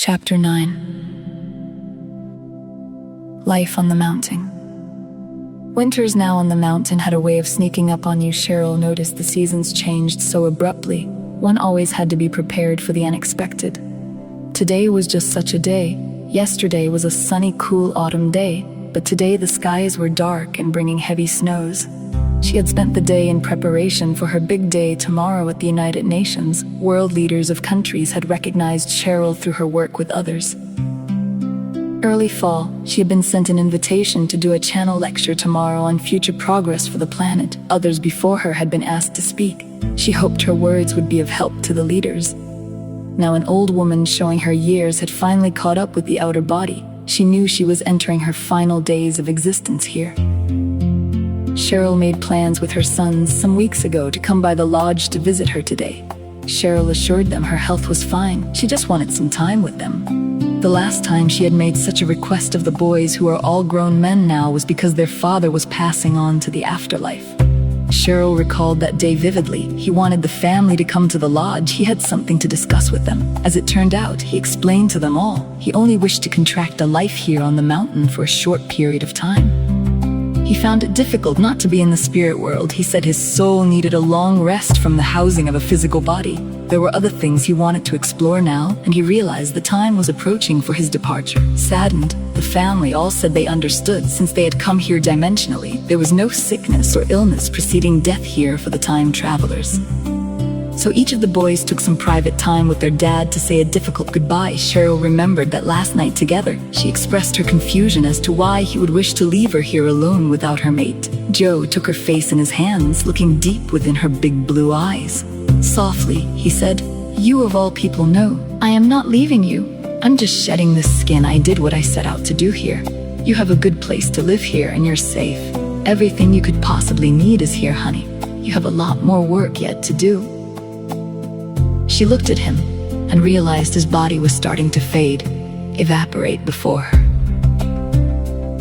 Chapter 9. Life on the Mountain. Winters now on the mountain had a way of sneaking up on you. Cheryl noticed the seasons changed so abruptly. One always had to be prepared for the unexpected. Today was just such a day. Yesterday was a sunny, cool autumn day, but today the skies were dark and bringing heavy snows. She had spent the day in preparation for her big day tomorrow at the United Nations. World leaders of countries had recognized Cheryl through her work with others. Early fall, she had been sent an invitation to do a channel lecture tomorrow on future progress for the planet. Others before her had been asked to speak. She hoped her words would be of help to the leaders. Now an old woman showing her years had finally caught up with the outer body. She knew she was entering her final days of existence here. Cheryl made plans with her sons some weeks ago to come by the lodge to visit her today. Cheryl assured them her health was fine, she just wanted some time with them. The last time she had made such a request of the boys, who are all grown men now, was because their father was passing on to the afterlife. Cheryl recalled that day vividly. He wanted the family to come to the lodge. He had something to discuss with them. As it turned out, he explained to them all. He only wished to contract a life here on the mountain for a short period of time. He found it difficult not to be in the spirit world. He said his soul needed a long rest from the housing of a physical body. There were other things he wanted to explore now, and he realized the time was approaching for his departure. Saddened, the family all said they understood, since they had come here dimensionally. There was no sickness or illness preceding death here for the time travelers. So each of the boys took some private time with their dad to say a difficult goodbye. Cheryl remembered that last night together, she expressed her confusion as to why he would wish to leave her here alone without her mate. Joe took her face in his hands, looking deep within her big blue eyes. Softly, he said, "You of all people know, I am not leaving you. I'm just shedding this skin. I did what I set out to do here. You have a good place to live here and you're safe. Everything you could possibly need is here, honey. You have a lot more work yet to do." She looked at him and realized his body was starting to fade, evaporate before her.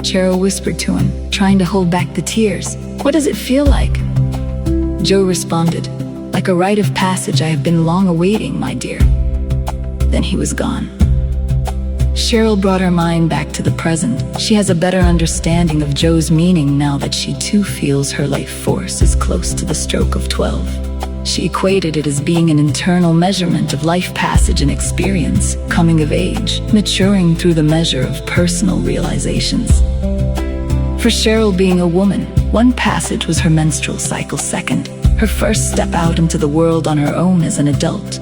Cheryl whispered to him, trying to hold back the tears, "What does it feel like?" Joe responded, "Like a rite of passage I have been long awaiting, my dear." Then he was gone. Cheryl brought her mind back to the present. She has a better understanding of Joe's meaning now that she too feels her life force is close to the stroke of 12. She equated it as being an internal measurement of life passage and experience, coming of age, maturing through the measure of personal realizations. For Cheryl, being a woman, one passage was her menstrual cycle. Second, her first step out into the world on her own as an adult.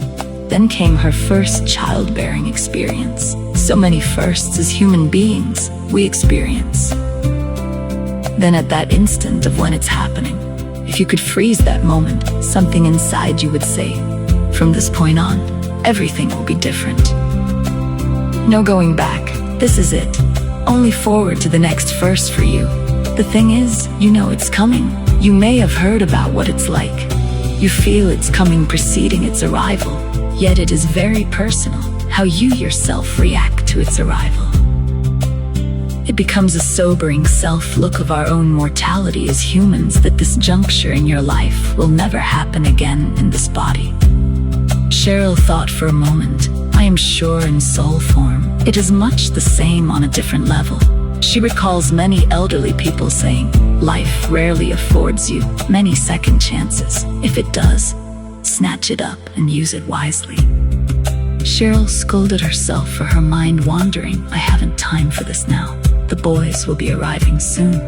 Then came her first childbearing experience. So many firsts as human beings we experience. Then at that instant of when it's happening, if you could freeze that moment, something inside you would say, "From this point on, everything will be different. No going back. This is it. Only forward to the next first for you. The thing is, you know it's coming. You may have heard about what it's like. You feel it's coming preceding its arrival, yet it is very personal, how you yourself react to its arrival." It becomes a sobering self-look of our own mortality as humans, that this juncture in your life will never happen again in this body. Cheryl thought for a moment, "I am sure in soul form, it is much the same on a different level." She recalls many elderly people saying, "Life rarely affords you many second chances. If it does, snatch it up and use it wisely." Cheryl scolded herself for her mind wandering. "I haven't time for this now. The boys will be arriving soon."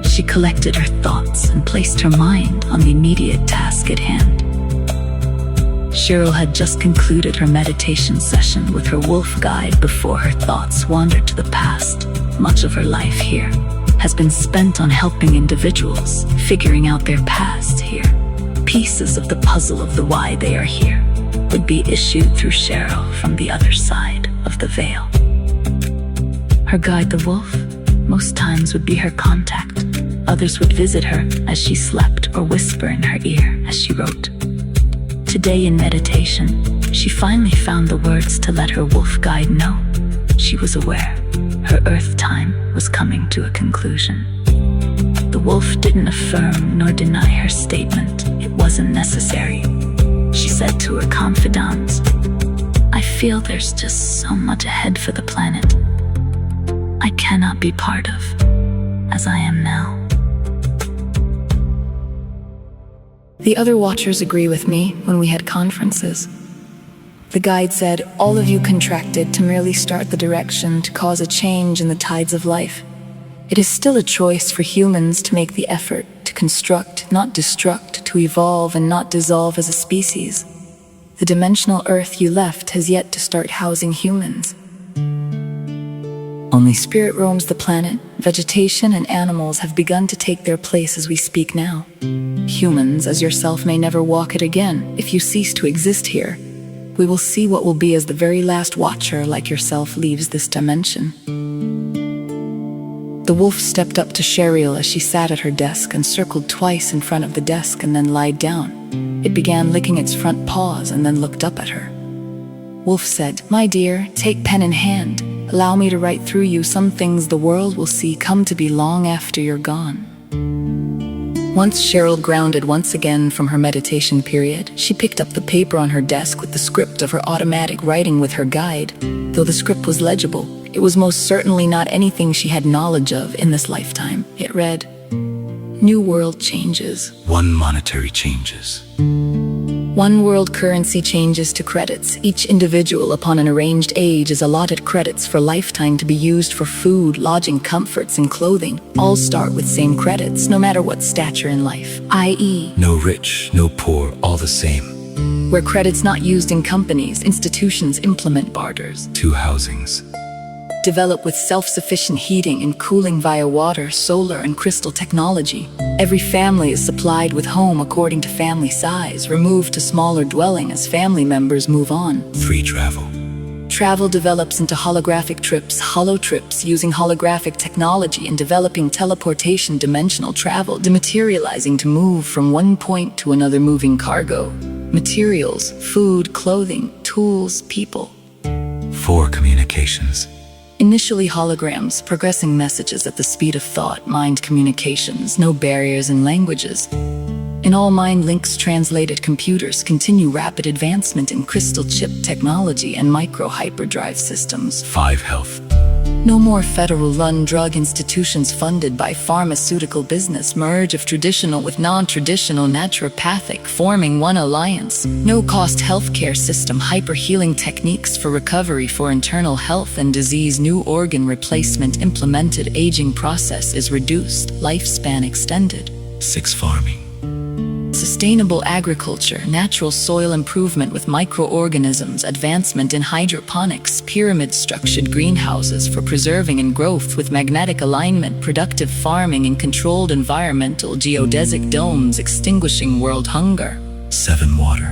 She collected her thoughts and placed her mind on the immediate task at hand. Cheryl had just concluded her meditation session with her wolf guide before her thoughts wandered to the past. Much of her life here has been spent on helping individuals figuring out their past here. Pieces of the puzzle of the why they are here would be issued through Cheryl from the other side of the veil. Her guide, the wolf, most times would be her contact. Others would visit her as she slept or whisper in her ear as she wrote. Today in meditation, she finally found the words to let her wolf guide know. She was aware her earth time was coming to a conclusion. The wolf didn't affirm nor deny her statement. It wasn't necessary. She said to her confidant, I feel there's just so much ahead for the planet I cannot be part of, as I am now. The other watchers agree with me when we had conferences. The guide said, all of you contracted to merely start the direction to cause a change in the tides of life. It is still a choice for humans to make the effort to construct, not destruct, to evolve and not dissolve as a species. The dimensional Earth you left has yet to start housing humans. Only spirit roams the planet. Vegetation and animals have begun to take their place as we speak now. Humans, as yourself, may never walk it again. If you cease to exist here, we will see what will be as the very last watcher like yourself leaves this dimension. The wolf stepped up to Cheryl as she sat at her desk and circled twice in front of the desk and then lied down. It began licking its front paws and then looked up at her. Wolf said, "My dear, take pen in hand. Allow me to write through you some things the world will see come to be long after you're gone." Once Cheryl grounded once again from her meditation period, she picked up the paper on her desk with the script of her automatic writing with her guide. Though the script was legible, it was most certainly not anything she had knowledge of in this lifetime. It read, "New world changes. 1 monetary changes. 1 world currency changes to credits. Each individual upon an arranged age is allotted credits for lifetime to be used for food, lodging, comforts, and clothing. All start with same credits, no matter what stature in life, i.e. No rich, no poor, all the same. where credits not used in companies, institutions implement barters. 2 housings. Develop with self-sufficient heating and cooling via water, solar, and crystal technology. Every family is supplied with home according to family size, removed to smaller dwelling as family members move on. 3 travel. Travel develops into holographic trips, holotrips, using holographic technology and developing teleportation, dimensional travel, dematerializing to move from one point to another, moving cargo, materials, food, clothing, tools, people. 4 communications. Initially holograms, progressing messages at the speed of thought, mind communications, no barriers in languages. In all mind links, translated computers continue rapid advancement in crystal chip technology and micro hyperdrive systems. 5 health. No more federal run drug institutions funded by pharmaceutical business, merge of traditional with non-traditional naturopathic, forming one alliance. No cost healthcare system, hyper healing techniques for recovery for internal health and disease, new organ replacement implemented, aging process is reduced, lifespan extended. 6 farming. Sustainable agriculture, natural soil improvement with microorganisms, advancement in hydroponics, pyramid-structured greenhouses for preserving and growth with magnetic alignment, productive farming in controlled environmental geodesic domes, extinguishing world hunger. 7 water.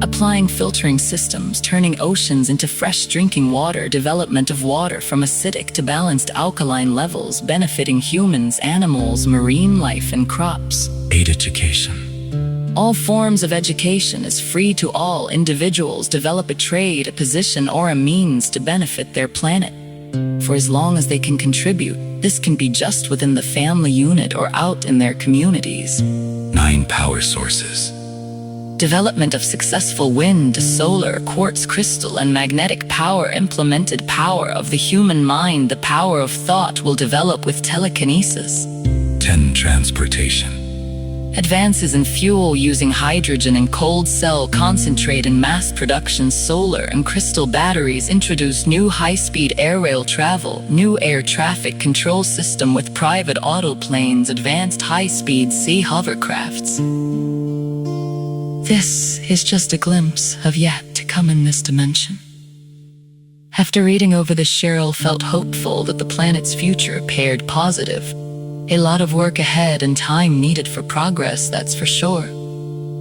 Applying filtering systems, turning oceans into fresh drinking water, development of water from acidic to balanced alkaline levels, benefiting humans, animals, marine life, and crops. 8 education. All forms of education is free to all individuals. Develop a trade, a position, or a means to benefit their planet. For as long as they can contribute, this can be just within the family unit or out in their communities. 9 power sources. Development of successful wind, solar, quartz crystal, and magnetic power. Implemented power of the human mind. The power of thought will develop with telekinesis. 10 transportation. Advances in fuel using hydrogen and cold cell concentrate in mass production. Solar and crystal batteries introduce new high-speed air rail travel, new air traffic control system with private autoplanes, advanced high-speed sea hovercrafts. This is just a glimpse of yet to come in this dimension. After reading over this, Cheryl felt hopeful that the planet's future appeared positive. A lot of work ahead and time needed for progress, that's for sure.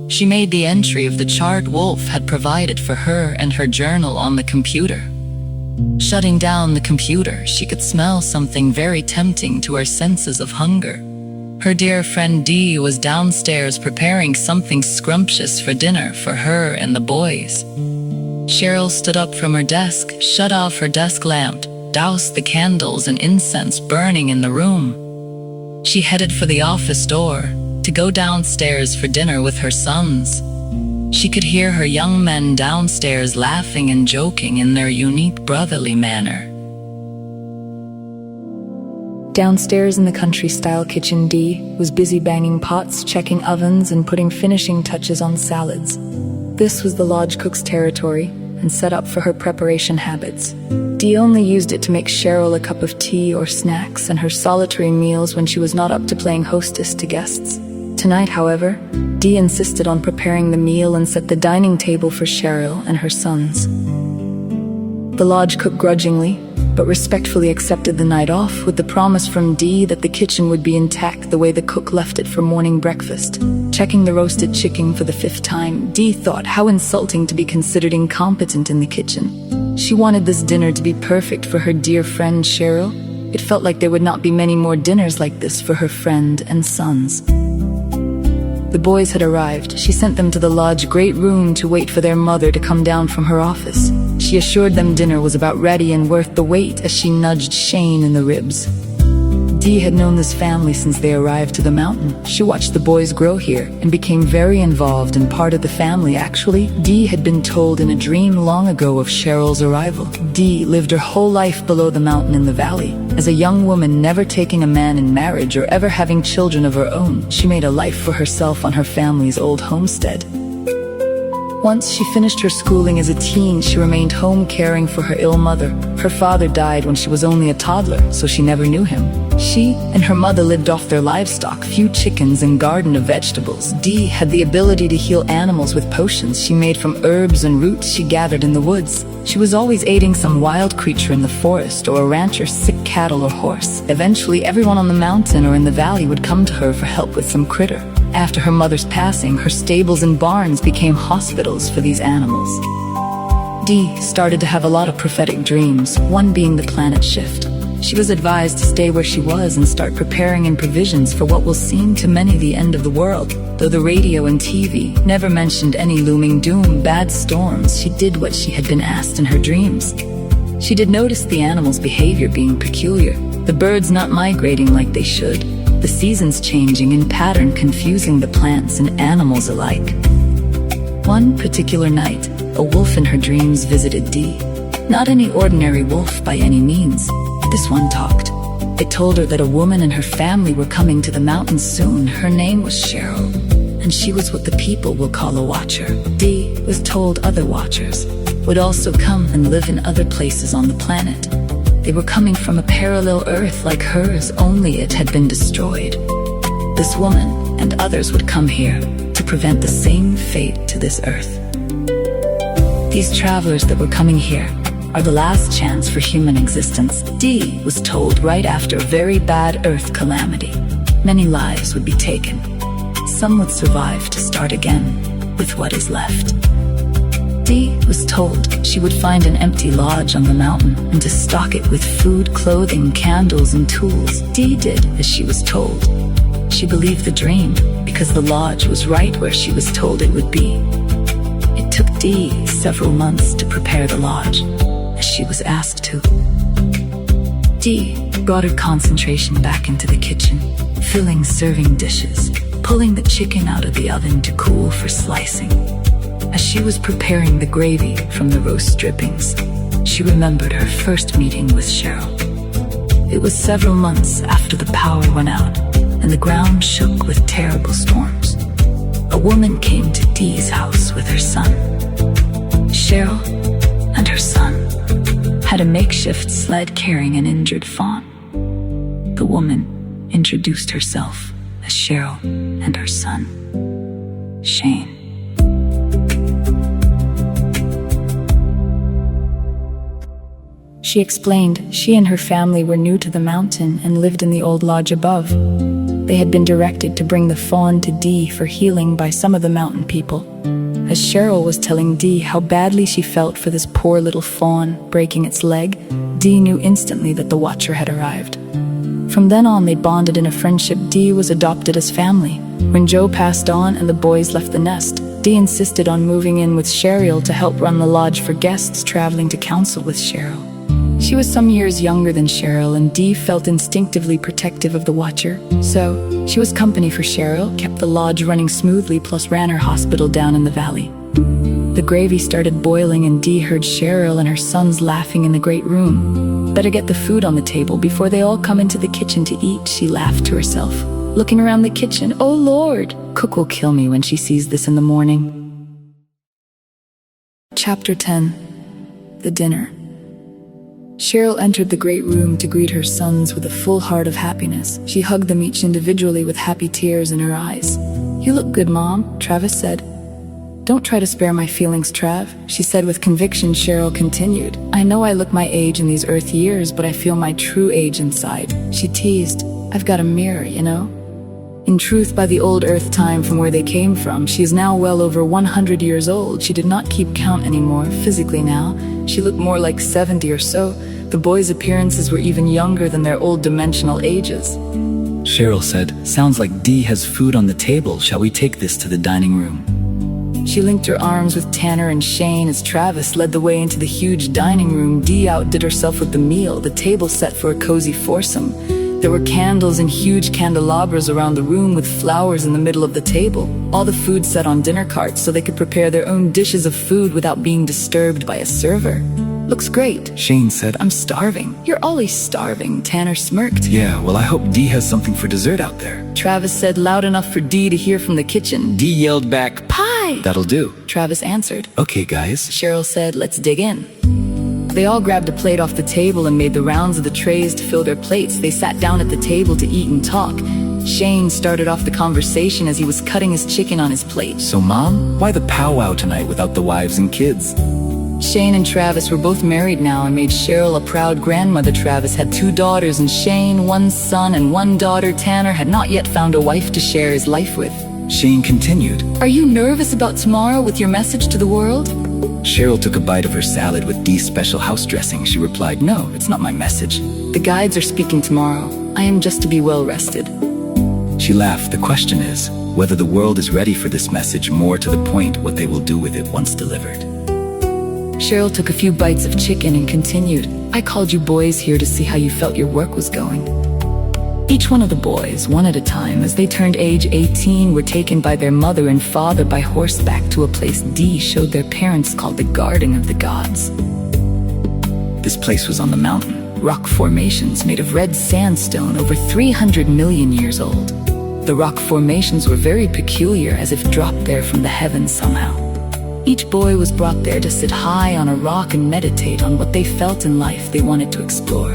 She made the entry of the chart Wolf had provided for her and her journal on the computer. Shutting down the computer, she could smell something very tempting to her senses of hunger. Her dear friend Dee was downstairs preparing something scrumptious for dinner for her and the boys. Cheryl stood up from her desk, shut off her desk lamp, doused the candles and incense burning in the room. She headed for the office door to go downstairs for dinner with her sons. She could hear her young men downstairs laughing and joking in their unique brotherly manner. Downstairs in the country-style kitchen, Dee was busy banging pots, checking ovens, and putting finishing touches on salads. This was the lodge cook's territory and set up for her preparation habits. Dee only used it to make Cheryl a cup of tea or snacks and her solitary meals when she was not up to playing hostess to guests. Tonight, however, Dee insisted on preparing the meal and set the dining table for Cheryl and her sons. The lodge cook grudgingly, but respectfully accepted the night off with the promise from Dee that the kitchen would be intact the way the cook left it for morning breakfast. Checking the roasted chicken for the 5th time, Dee thought how insulting to be considered incompetent in the kitchen. She wanted this dinner to be perfect for her dear friend Cheryl. It felt like there would not be many more dinners like this for her friend and sons. The boys had arrived. She sent them to the lodge great room to wait for their mother to come down from her office. She assured them dinner was about ready and worth the wait as she nudged Shane in the ribs. Dee had known this family since they arrived to the mountain. She watched the boys grow here and became very involved and part of the family. Actually, Dee had been told in a dream long ago of Cheryl's arrival. Dee lived her whole life below the mountain in the valley. As a young woman, never taking a man in marriage or ever having children of her own, she made a life for herself on her family's old homestead. Once she finished her schooling as a teen, she remained home caring for her ill mother. Her father died when she was only a toddler, so she never knew him. She and her mother lived off their livestock, few chickens and garden of vegetables. Dee had the ability to heal animals with potions she made from herbs and roots she gathered in the woods. She was always aiding some wild creature in the forest or a rancher's sick cattle or horse. Eventually, everyone on the mountain or in the valley would come to her for help with some critter. After her mother's passing, her stables and barns became hospitals for these animals. Dee started to have a lot of prophetic dreams, one being the planet shift. She was advised to stay where she was and start preparing in provisions for what will seem to many the end of the world. Though the radio and TV never mentioned any looming doom, bad storms, she did what she had been asked in her dreams. She did notice the animals' behavior being peculiar, the birds not migrating like they should, the seasons changing in pattern, confusing the plants and animals alike. One particular night, a wolf in her dreams visited Dee. Not any ordinary wolf by any means. This one talked. It told her that a woman and her family were coming to the mountains soon. Her name was Cheryl, and she was what the people will call a watcher. Dee was told other watchers would also come and live in other places on the planet. They were coming from a parallel Earth like hers, only it had been destroyed. This woman and others would come here to prevent the same fate to this Earth. These travelers that were coming here are the last chance for human existence. Dee was told right after a very bad Earth calamity. Many lives would be taken. Some would survive to start again with what is left. Dee was told she would find an empty lodge on the mountain and to stock it with food, clothing, candles, and tools. Dee did as she was told. She believed the dream because the lodge was right where she was told it would be. It took Dee several months to prepare the lodge, as she was asked to. Dee brought her concentration back into the kitchen, filling serving dishes, pulling the chicken out of the oven to cool for slicing. As she was preparing the gravy from the roast drippings, she remembered her first meeting with Cheryl. It was several months after the power went out and the ground shook with terrible storms. A woman came to Dee's house with her son. Cheryl and her son had a makeshift sled carrying an injured fawn. The woman introduced herself as Cheryl and her son, Shane. She explained she and her family were new to the mountain and lived in the old lodge above. They had been directed to bring the fawn to Dee for healing by some of the mountain people. As Cheryl was telling Dee how badly she felt for this poor little fawn breaking its leg, Dee knew instantly that the watcher had arrived. From then on, they bonded in a friendship. Dee was adopted as family. When Joe passed on and the boys left the nest, Dee insisted on moving in with Cheryl to help run the lodge for guests traveling to council with Cheryl. She was some years younger than Cheryl, and Dee felt instinctively protective of the watcher. So, she was company for Cheryl, kept the lodge running smoothly, plus ran her hospital down in the valley. The gravy started boiling and Dee heard Cheryl and her sons laughing in the great room. Better get the food on the table before they all come into the kitchen to eat, she laughed to herself. Looking around the kitchen, oh Lord, Cook will kill me when she sees this in the morning. Chapter 10. The Dinner. Cheryl entered the great room to greet her sons with a full heart of happiness. She hugged them each individually with happy tears in her eyes. You look good, Mom, Travis said. Don't try to spare my feelings, Trav, she said with conviction. Cheryl continued. I know I look my age in these Earth years, but I feel my true age inside. She teased. I've got a mirror, you know? In truth, by the old Earth time from where they came from, she is now well over 100 years old. She did not keep count anymore. Physically now, she looked more like 70 or so. The boys' appearances were even younger than their old dimensional ages. Cheryl said, sounds like Dee has food on the table. Shall we take this to the dining room? She linked her arms with Tanner and Shane as Travis led the way into the huge dining room. Dee outdid herself with the meal, the table set for a cozy foursome. There were candles and huge candelabras around the room with flowers in the middle of the table. All the food set on dinner carts so they could prepare their own dishes of food without being disturbed by a server. Looks great, Shane said. I'm starving. You're always starving, Tanner smirked. Yeah, well I hope Dee has something for dessert out there, Travis said loud enough for Dee to hear from the kitchen. Dee yelled back, pie! That'll do, Travis answered. Okay guys, Cheryl said, let's dig in. They all grabbed a plate off the table and made the rounds of the trays to fill their plates. They sat down at the table to eat and talk. Shane started off the conversation as he was cutting his chicken on his plate. So Mom, why the powwow tonight without the wives and kids? Shane and Travis were both married now and made Cheryl a proud grandmother. Travis had 2 daughters and Shane 1 son and 1 daughter. Tanner had not yet found a wife to share his life with. Shane continued. Are you nervous about tomorrow with your message to the world? Cheryl took a bite of her salad with Dee's special house dressing. She replied, no, it's not my message. The guides are speaking tomorrow. I am just to be well rested. She laughed. The question is whether the world is ready for this message, more to the point, what they will do with it once delivered. Cheryl took a few bites of chicken and continued. I called you boys here to see how you felt your work was going. Each one of the boys, one at a time, as they turned age 18, were taken by their mother and father by horseback to a place Dee showed their parents called the Garden of the Gods. This place was on the mountain. Rock formations made of red sandstone over 300 million years old. The rock formations were very peculiar, as if dropped there from the heavens somehow. Each boy was brought there to sit high on a rock and meditate on what they felt in life they wanted to explore.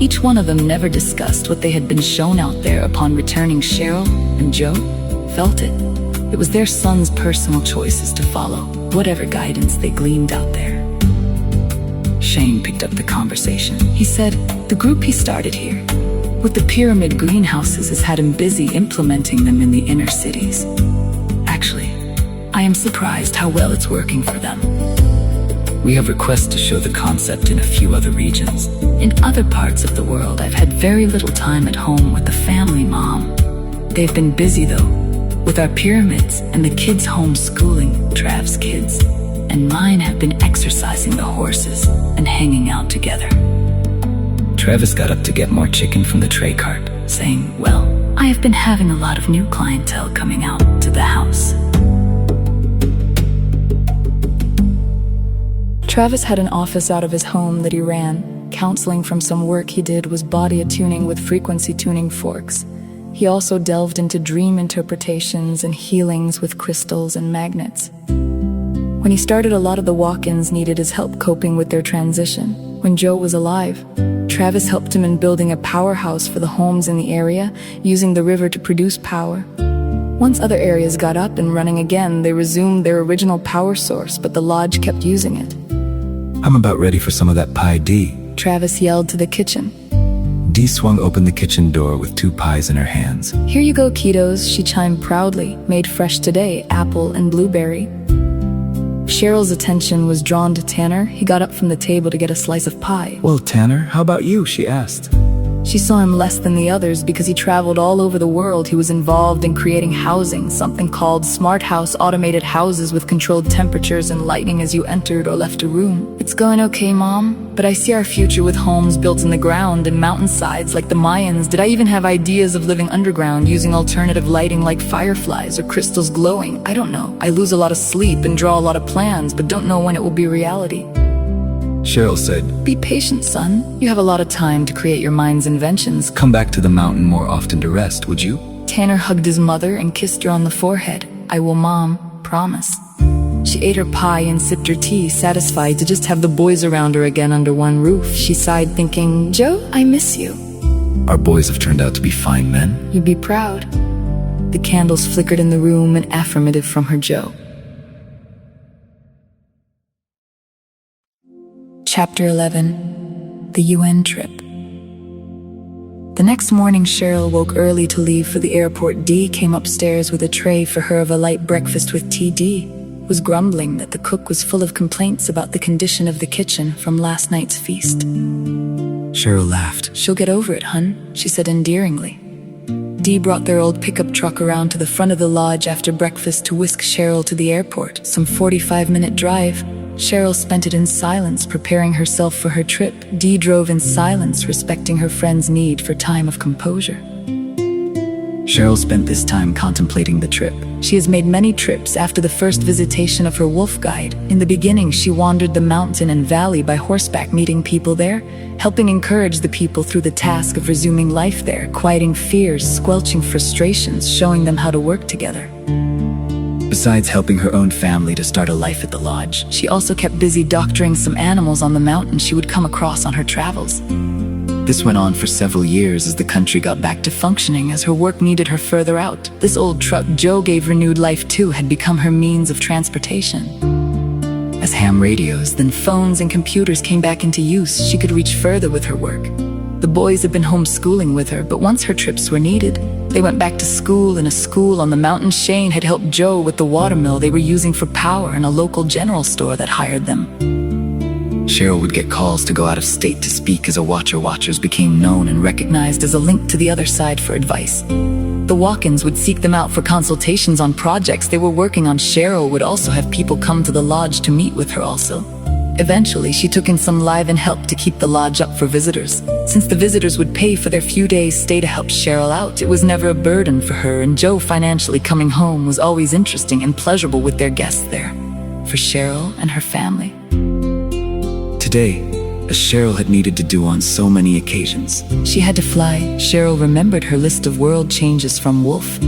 Each one of them never discussed what they had been shown out there. Upon returning, Cheryl and Joe felt it. It was their sons' personal choices to follow, whatever guidance they gleaned out there. Shane picked up the conversation. He said, the group he started here, with the pyramid greenhouses, has had him busy implementing them in the inner cities. Actually, I am surprised how well it's working for them. We have requests to show the concept in a few other regions. In other parts of the world, I've had very little time at home with the family, Mom. They've been busy, though, with our pyramids and the kids homeschooling, Trav's kids, and mine have been exercising the horses and hanging out together. Travis got up to get more chicken from the tray cart, saying, well, I have been having a lot of new clientele coming out to the house. Travis had an office out of his home that he ran. Counseling from some work he did was body attuning with frequency tuning forks. He also delved into dream interpretations and healings with crystals and magnets. When he started, a lot of the walk-ins needed his help coping with their transition. When Joe was alive, Travis helped him in building a powerhouse for the homes in the area, using the river to produce power. Once other areas got up and running again, they resumed their original power source, but the lodge kept using it. I'm about ready for some of that pie, Dee, Travis yelled to the kitchen. Dee swung open the kitchen door with 2 pies in her hands. Here you go, kiddos, she chimed proudly, made fresh today, apple and blueberry. Cheryl's attention was drawn to Tanner. He got up from the table to get a slice of pie. Well, Tanner, how about you? She asked. She saw him less than the others because he traveled all over the world. He was involved in creating housing, something called smart house, automated houses with controlled temperatures and lighting as you entered or left a room. It's going okay, Mom, but I see our future with homes built in the ground and mountainsides like the Mayans. Did I even have ideas of living underground using alternative lighting like fireflies or crystals glowing? I don't know. I lose a lot of sleep and draw a lot of plans, but don't know when it will be reality. Cheryl said, Be patient, son. You have a lot of time to create your mind's inventions. "Come back to the mountain more often to rest, would you?" Tanner hugged his mother and kissed her on the forehead. I will, Mom. Promise. She ate her pie and sipped her tea, satisfied to just have the boys around her again under one roof. She sighed, thinking, Joe, I miss you. Our boys have turned out to be fine men. You'd be proud. The candles flickered in the room, an affirmative from her Joe. Chapter 11. The UN Trip. The next morning, Cheryl woke early to leave for the airport. Dee came upstairs with a tray for her of a light breakfast with tea. Dee was grumbling that the cook was full of complaints about the condition of the kitchen from last night's feast. Cheryl laughed. She'll get over it, hun, she said endearingly. Dee brought their old pickup truck around to the front of the lodge after breakfast to whisk Cheryl to the airport. Some 45-minute drive. Cheryl spent it in silence, preparing herself for her trip. Dee drove in silence, respecting her friend's need for time of composure. Cheryl spent this time contemplating the trip. She has made many trips after the first visitation of her wolf guide. In the beginning, she wandered the mountain and valley by horseback, meeting people there, helping encourage the people through the task of resuming life there, quieting fears, squelching frustrations, showing them how to work together. Besides helping her own family to start a life at the lodge, she also kept busy doctoring some animals on the mountain she would come across on her travels. This went on for several years as the country got back to functioning, as her work needed her further out. This old truck Joe gave renewed life to had become her means of transportation. As ham radios, then phones and computers came back into use, she could reach further with her work. The boys had been homeschooling with her, but once her trips were needed, they went back to school in a school on the mountain. Shane had helped Joe with the watermill they were using for power and a local general store that hired them. Cheryl would get calls to go out of state to speak as a watcher. Watchers became known and recognized as a link to the other side for advice. The walk-ins would seek them out for consultations on projects they were working on. Cheryl would also have people come to the lodge to meet with her also. Eventually, she took in some live-in help to keep the lodge up for visitors. Since the visitors would pay for their few days' stay to help Cheryl out, it was never a burden for her, and Joe financially coming home was always interesting and pleasurable with their guests there, for Cheryl and her family. Today, as Cheryl had needed to do on so many occasions, she had to fly. Cheryl remembered her list of world changes from Wolf.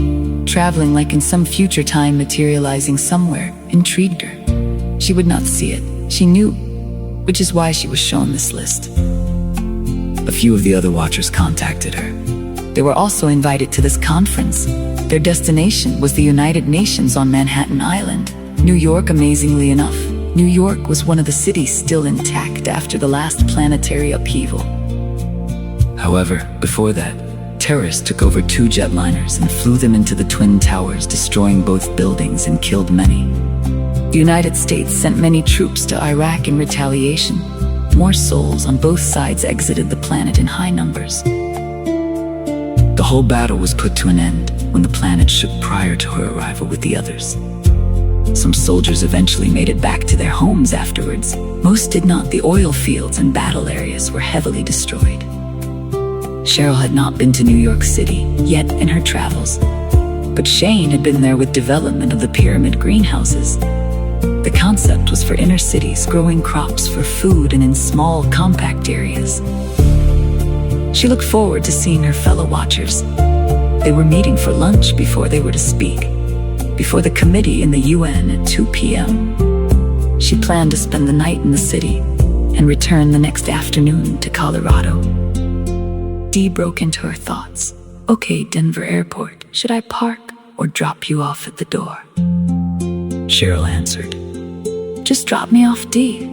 Traveling like in some future time, materializing somewhere, intrigued her. She would not see it. She knew, which is why she was shown this list. A few of the other watchers contacted her. They were also invited to this conference. Their destination was the United Nations on Manhattan Island, New York. Amazingly enough, New York was one of the cities still intact after the last planetary upheaval. However, before that, terrorists took over 2 jetliners and flew them into the Twin Towers, destroying both buildings and killed many. The United States sent many troops to Iraq in retaliation. More souls on both sides exited the planet in high numbers. The whole battle was put to an end when the planet shook prior to her arrival with the others. Some soldiers eventually made it back to their homes afterwards. Most did not. The oil fields and battle areas were heavily destroyed. Cheryl had not been to New York City yet in her travels, but Shane had been there with development of the pyramid greenhouses. The concept was for inner cities, growing crops for food and in small, compact areas. She looked forward to seeing her fellow watchers. They were meeting for lunch before they were to speak, before the committee in the UN at 2 p.m. She planned to spend the night in the city and return the next afternoon to Colorado. Dee broke into her thoughts. Okay, Denver Airport, should I park or drop you off at the door? Cheryl answered, Just drop me off, Dee.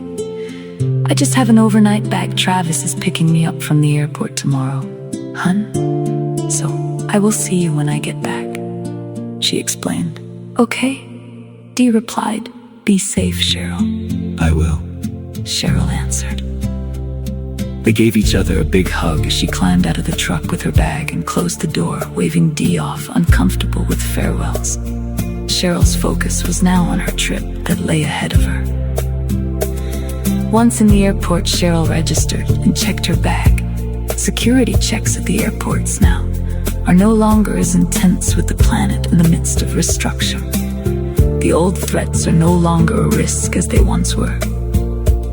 I just have an overnight bag. Travis is picking me up from the airport tomorrow, hun. So I will see you when I get back, she explained. Okay, Dee replied. Be safe, Cheryl. I will, Cheryl answered. They gave each other a big hug as she climbed out of the truck with her bag and closed the door, waving Dee off, uncomfortable with farewells. Cheryl's focus was now on her trip that lay ahead of her. Once in the airport, Cheryl registered and checked her bag. Security checks at the airports now are no longer as intense with the planet in the midst of restructure. The old threats are no longer a risk as they once were.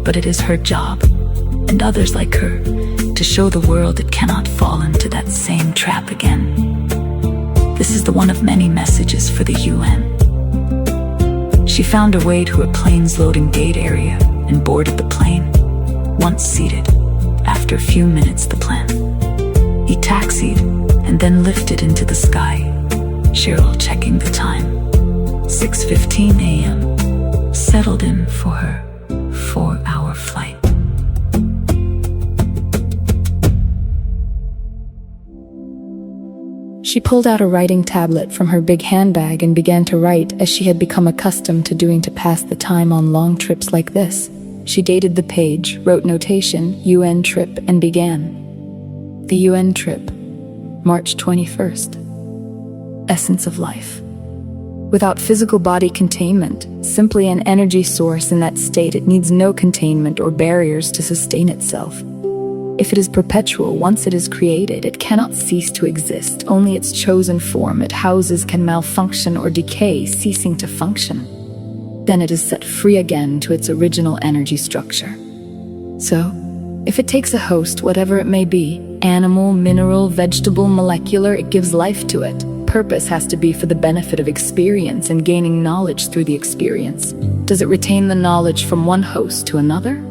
But it is her job, and others like her, to show the world it cannot fall into that same trap again. This is the one of many messages for the UN. She found her way to a plane's loading gate area and boarded the plane. Once seated, after a few minutes the plan. He taxied and then lifted into the sky. Cheryl checking the time. 6:15 a.m. Settled in for her 4-hour flight. She pulled out a writing tablet from her big handbag and began to write as she had become accustomed to doing to pass the time on long trips like this. She dated the page, wrote notation, UN trip, and began. The UN trip, March 21st. Essence of life. Without physical body containment, simply an energy source in that state, it needs no containment or barriers to sustain itself. If it is perpetual, once it is created, it cannot cease to exist. Only its chosen form it houses can malfunction or decay, ceasing to function. Then it is set free again to its original energy structure. So, if it takes a host, whatever it may be, animal, mineral, vegetable, molecular, it gives life to it. Purpose has to be for the benefit of experience and gaining knowledge through the experience. Does it retain the knowledge from one host to another?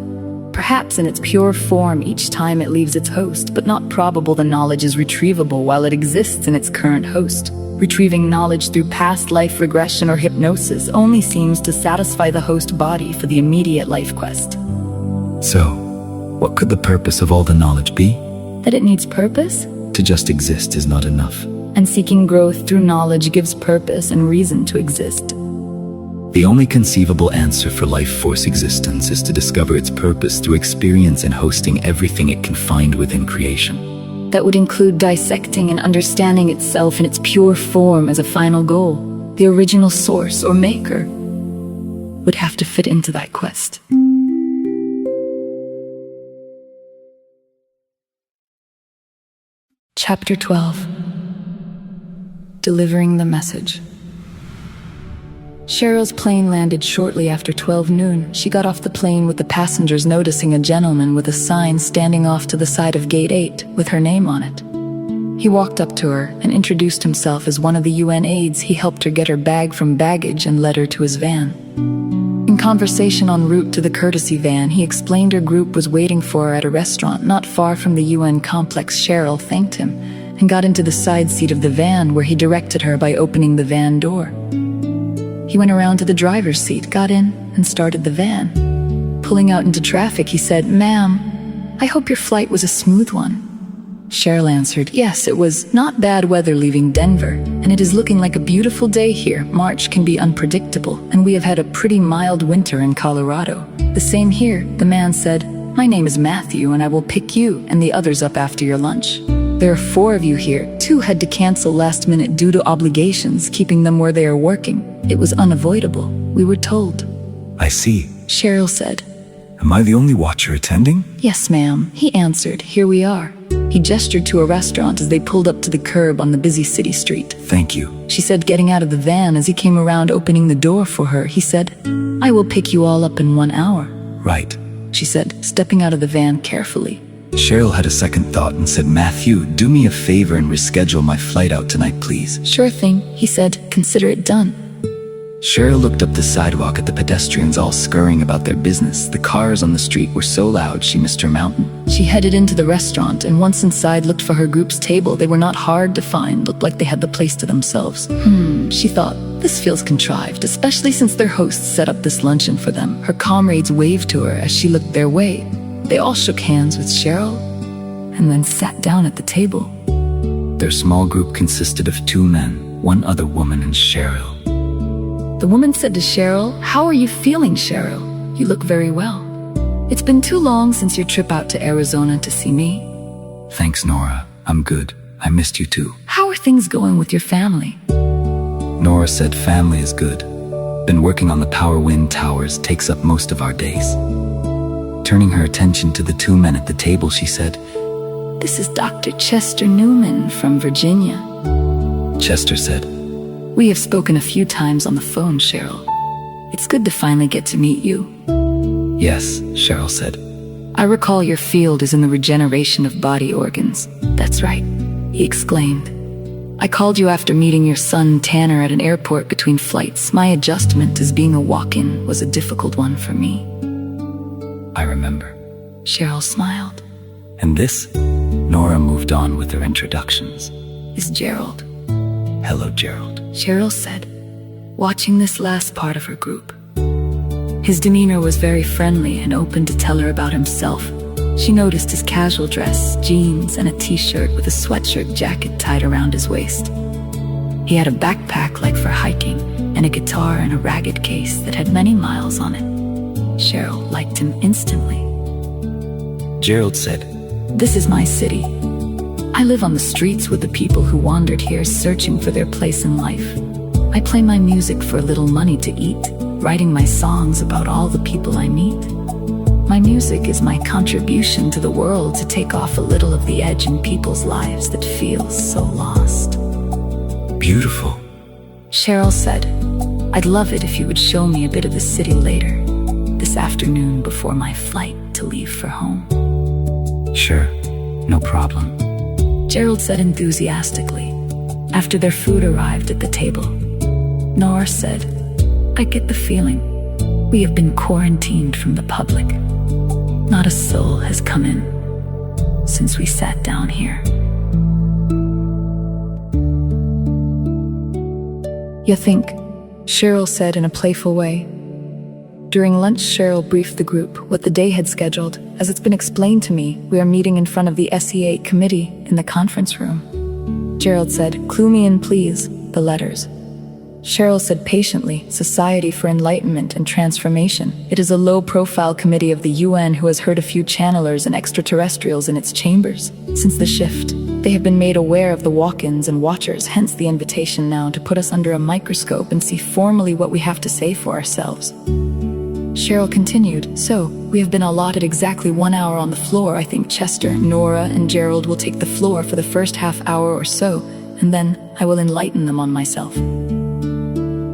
Perhaps in its pure form each time it leaves its host, but not probable the knowledge is retrievable while it exists in its current host. Retrieving knowledge through past life regression or hypnosis only seems to satisfy the host body for the immediate life quest. So, what could the purpose of all the knowledge be? That it needs purpose? To just exist is not enough. And seeking growth through knowledge gives purpose and reason to exist. The only conceivable answer for life force existence is to discover its purpose through experience and hosting everything it can find within creation. That would include dissecting and understanding itself in its pure form as a final goal. The original source or maker would have to fit into that quest. Chapter 12. Delivering the message. Cheryl's plane landed shortly after 12 noon. She got off the plane with the passengers noticing a gentleman with a sign standing off to the side of Gate 8 with her name on it. He walked up to her and introduced himself as one of the UN aides. He helped her get her bag from baggage and led her to his van. In conversation en route to the courtesy van, he explained her group was waiting for her at a restaurant not far from the UN complex. Cheryl thanked him and got into the side seat of the van, where he directed her by opening the van door. He went around to the driver's seat, got in, and started the van. Pulling out into traffic, he said, "Ma'am, I hope your flight was a smooth one." Cheryl answered, "Yes, it was. Not bad weather leaving Denver, and it is looking like a beautiful day here. March can be unpredictable, and we have had a pretty mild winter in Colorado." "The same here," the man said. "My name is Matthew, and I will pick you and the others up after your lunch. There are 4 of you here. 2 had to cancel last minute due to obligations keeping them where they are working. It was unavoidable, we were told." I see. Cheryl said. Am I the only watcher attending? "Yes, ma'am," he answered. "Here we are." He gestured to a restaurant as they pulled up to the curb on the busy city street. Thank you. She said, getting out of the van. As he came around opening the door for her, he said, "I will pick you all up in 1 hour." Right. She said, stepping out of the van carefully. Cheryl had a second thought and said, "Matthew, do me a favor and reschedule my flight out tonight, please." "Sure thing," he said. "Consider it done." Cheryl looked up the sidewalk at the pedestrians all scurrying about their business. The cars on the street were so loud she missed her mountain. She headed into the restaurant and once inside looked for her group's table. They were not hard to find, looked like they had the place to themselves. She thought, this feels contrived, especially since their hosts set up this luncheon for them. Her comrades waved to her as she looked their way. They all shook hands with Cheryl and then sat down at the table. Their small group consisted of 2 men, 1 other woman, and Cheryl. The woman said to Cheryl, "How are you feeling, Cheryl? You look very well." It's been too long since your trip out to Arizona to see me. Thanks, Nora. I'm good. I missed you too. How are things going with your family? Nora said family is good. Been working on the power wind towers takes up most of our days. Turning her attention to the two men at the table, she said, This is Dr. Chester Newman from Virginia. Chester said, We have spoken a few times on the phone, Cheryl. It's good to finally get to meet you. Yes, Cheryl said. I recall your field is in the regeneration of body organs. That's right, he exclaimed. I called you after meeting your son Tanner at an airport between flights. My adjustment as being a walk-in was a difficult one for me. I remember. Cheryl smiled. And this? Nora moved on with her introductions. Is Gerald. Hello, Gerald. Cheryl said, watching this last part of her group. His demeanor was very friendly and open to tell her about himself. She noticed his casual dress, jeans, and a t-shirt with a sweatshirt jacket tied around his waist. He had a backpack like for hiking, and a guitar in a ragged case that had many miles on it. Cheryl liked him instantly. Gerald said, This is my city. I live on the streets with the people who wandered here searching for their place in life. I play my music for a little money to eat, writing my songs about all the people I meet. My music is my contribution to the world to take off a little of the edge in people's lives that feel so lost. Beautiful. Cheryl said, I'd love it if you would show me a bit of the city later, this afternoon before my flight to leave for home. Sure, no problem. Gerald said enthusiastically. After their food arrived at the table, Nora said, I get the feeling we have been quarantined from the public. Not a soul has come in since we sat down here. You think, Cheryl said in a playful way. During lunch, Cheryl briefed the group what the day had scheduled. As it's been explained to me, we are meeting in front of the SE8 committee in the conference room. Gerald said, Clue me in, please, the letters. Cheryl said patiently, Society for Enlightenment and Transformation. It is a low-profile committee of the UN who has heard a few channelers and extraterrestrials in its chambers. Since the shift, they have been made aware of the walk-ins and watchers, hence the invitation now to put us under a microscope and see formally what we have to say for ourselves. Cheryl continued, So, we have been allotted exactly 1 hour on the floor. I think Chester, Nora, and Gerald will take the floor for the first half hour or so, and then I will enlighten them on myself.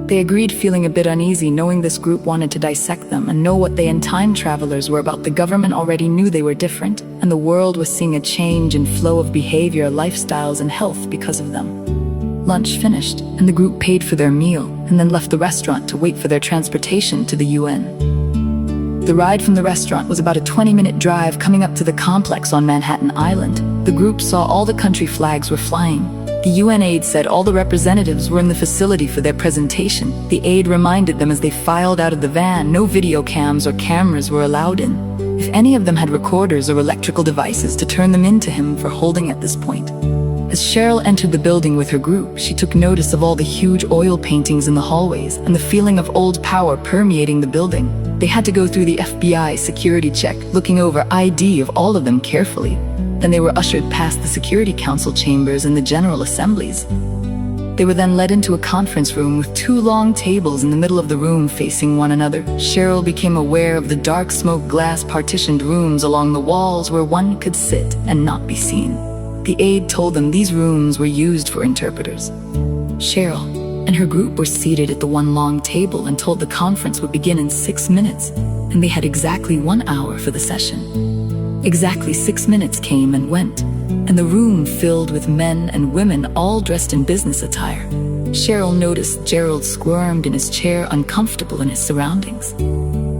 They agreed, feeling a bit uneasy, knowing this group wanted to dissect them and know what they and time travelers were about. The government already knew they were different, and the world was seeing a change in flow of behavior, lifestyles, and health because of them. Lunch finished, and the group paid for their meal, and then left the restaurant to wait for their transportation to the UN. The ride from the restaurant was about a 20-minute drive coming up to the complex on Manhattan Island. The group saw all the country flags were flying. The UN aide said all the representatives were in the facility for their presentation. The aide reminded them as they filed out of the van, no video cams or cameras were allowed in. If any of them had recorders or electrical devices, to turn them in to him for holding at this point. As Cheryl entered the building with her group, she took notice of all the huge oil paintings in the hallways and the feeling of old power permeating the building. They had to go through the FBI security check, looking over ID of all of them carefully. Then they were ushered past the Security Council chambers and the General Assemblies. They were then led into a conference room with 2 long tables in the middle of the room facing one another. Cheryl became aware of the dark smoke glass partitioned rooms along the walls where one could sit and not be seen. The aide told them these rooms were used for interpreters. Cheryl and her group were seated at the one long table and told the conference would begin in 6 minutes, and they had exactly 1 hour for the session. Exactly 6 minutes came and went, and the room filled with men and women all dressed in business attire. Cheryl noticed Gerald squirmed in his chair, uncomfortable in his surroundings.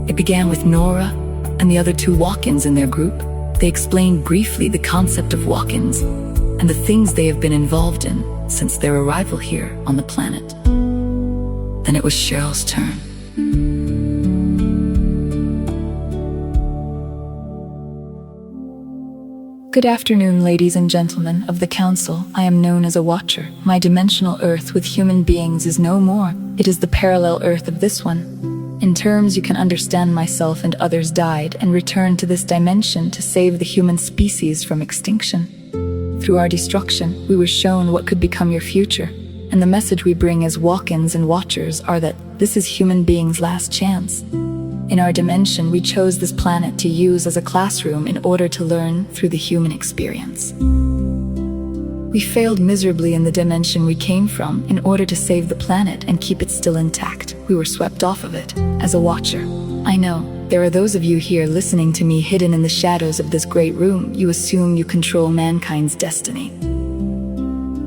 It began with Nora and the other 2 walk-ins in their group. They explained briefly the concept of walk-ins and the things they have been involved in since their arrival here on the planet. Then it was Cheryl's turn. Good afternoon, ladies and gentlemen of the Council. I am known as a Watcher. My dimensional Earth with human beings is no more. It is the parallel Earth of this one. In terms you can understand, myself and others died and returned to this dimension to save the human species from extinction. Through our destruction, we were shown what could become your future, and the message we bring as walk-ins and watchers are that this is human beings' last chance. In our dimension, we chose this planet to use as a classroom in order to learn through the human experience. We failed miserably in the dimension we came from in order to save the planet and keep it still intact. We were swept off of it as a watcher. I know, there are those of you here listening to me hidden in the shadows of this great room. You assume you control mankind's destiny.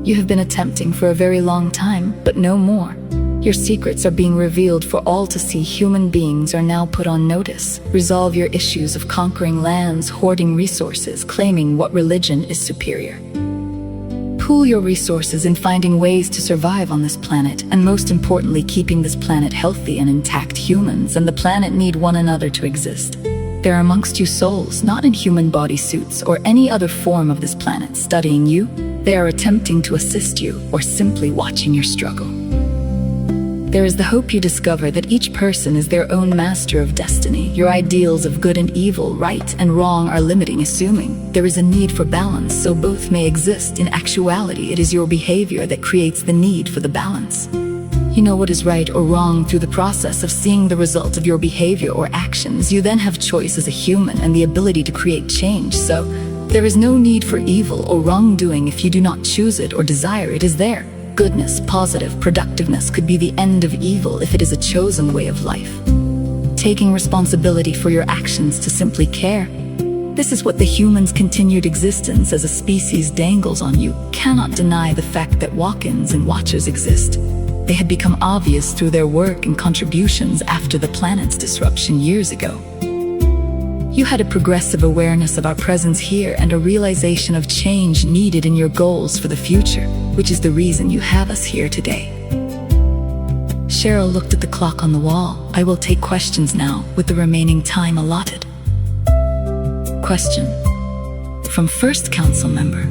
You have been attempting for a very long time, but no more. Your secrets are being revealed for all to see. Human beings are now put on notice. Resolve your issues of conquering lands, hoarding resources, claiming what religion is superior. Pool your resources in finding ways to survive on this planet, and most importantly, keeping this planet healthy and intact. Humans and the planet need one another to exist. There are amongst you souls, not in human body suits or any other form of this planet, studying you. They are attempting to assist you or simply watching your struggle. There is the hope you discover that each person is their own master of destiny. Your ideals of good and evil, right and wrong are limiting, assuming there is a need for balance so both may exist. In actuality, it is your behavior that creates the need for the balance. You know what is right or wrong through the process of seeing the result of your behavior or actions. You then have choice as a human and the ability to create change. So there is no need for evil or wrongdoing if you do not choose it or desire it. Is there? Goodness, positive, productiveness could be the end of evil if it is a chosen way of life. Taking responsibility for your actions to simply care. This is what the human's continued existence as a species dangles on you. Cannot deny the fact that walk-ins and watchers exist. They had become obvious through their work and contributions after the planet's disruption years ago. You had a progressive awareness of our presence here and a realization of change needed in your goals for the future, which is the reason you have us here today. Cheryl looked at the clock on the wall. I will take questions now with the remaining time allotted. Question. From First Council Member.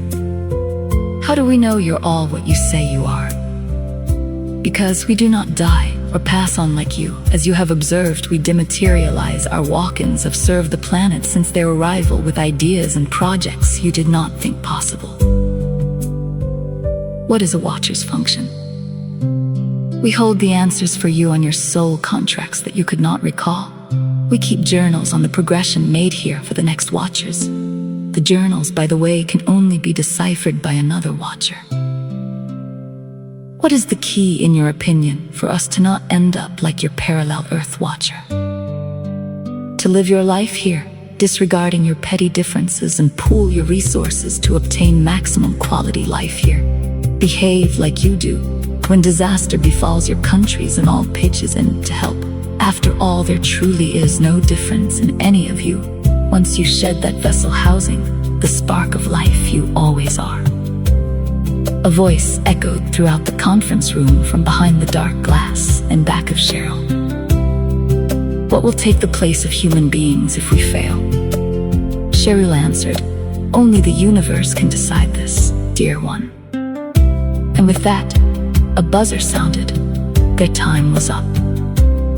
How do we know you're all what you say you are? Because we do not die or pass on like you. As you have observed, we dematerialize. Our walk-ins have served the planet since their arrival with ideas and projects you did not think possible. What is a watcher's function? We hold the answers for you on your soul contracts that you could not recall. We keep journals on the progression made here for the next watchers. The journals, by the way, can only be deciphered by another watcher. What is the key, in your opinion, for us to not end up like your parallel Earth watcher? To live your life here, disregarding your petty differences, and pool your resources to obtain maximum quality life here. Behave like you do when disaster befalls your countries and all pitches in to help. After all, there truly is no difference in any of you. Once you shed that vessel housing the spark of life you always are. A voice echoed throughout the conference room from behind the dark glass and back of Cheryl. What will take the place of human beings if we fail? Cheryl answered, only the universe can decide this, dear one. And with that, a buzzer sounded. Their time was up.